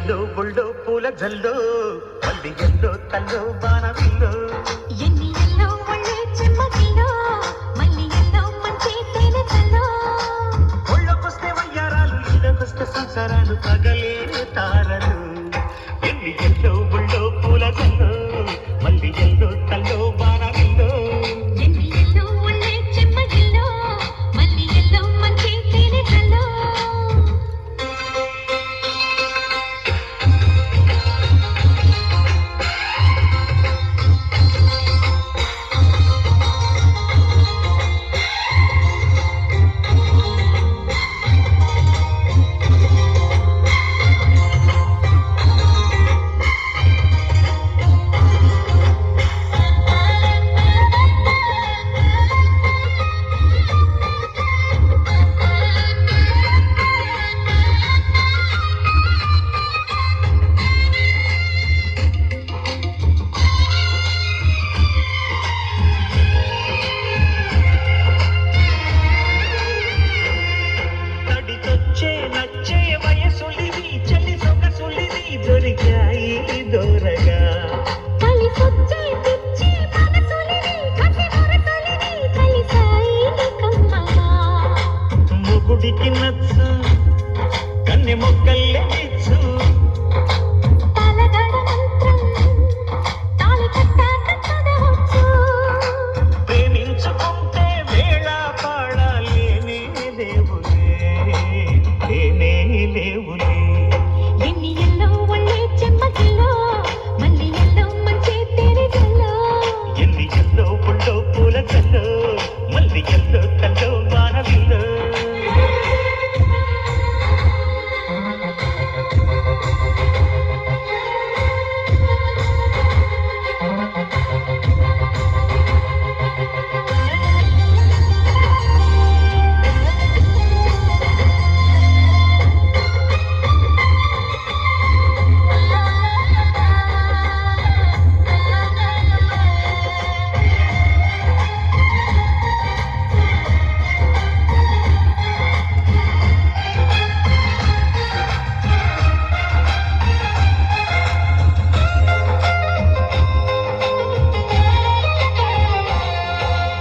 yellow బుల్డో పూల జల్లో మళ్ళీ yellow తల్లో బాణవిల్లో ఎన్ని ఎల్లో ఒళ్ళే చెమ్మగిల్లో మళ్ళీ ఎల్లో మంచి తేనె చల్లో ఒళ్ళొకొస్తే వయ్యారాలు ఇళ్ళకొస్తే సంసారాలు పగలే తారలు ఎన్ని ఎల్లో బుల్డో పూల జల్లో మళ్ళీ ఎల్లో తల్లో బాణవిల్లో ఎన్ని ఎల్లో ఒళ్ళే చెమ్మగిల్లో మళ్ళీ ఎల్లో మంచి తేనె చల్లో నచ్చే వయసులివి చలి సొగసులివి దొరికాయి దూరగా కలిసొచ్చే పిచ్చి మనసులివి కసి వరసలివి కలిసాయి కమ్మగా మొగుడికి నచ్చు కన్నె మొక్కల్లే ఇచ్చు తలగడ మంత్రం తాళి కట్టాక చదవచ్చు ప్రేమించుకుంటే వేళ పాడాలేనే దేవులే లేనే లేవులే ఎన్ని ఎల్లో ఒళ్ళే చెమ్మగిల్లో మళ్ళీ ఎల్లో మంచి తేనె జల్లో ఎన్ని ఎల్లో పుల్లో పూల జల్లో మళ్ళీ ఎల్లో తల్లో వానవిల్లో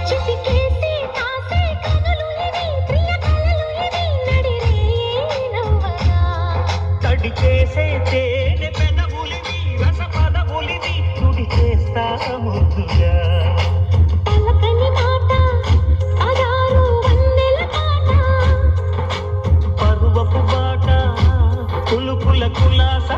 చిటికేసి కాసే కనులు ఇవి ప్రియ కలలు ఇవి నడిరే నవ్వగా తడి చేసే తేనె పెదవులివి రస పదవులివి తుడి చేస్తా ముద్దుగా పలకని మాట పదారు వన్నెల పాట పరువపు బాట కులుకుల కులాస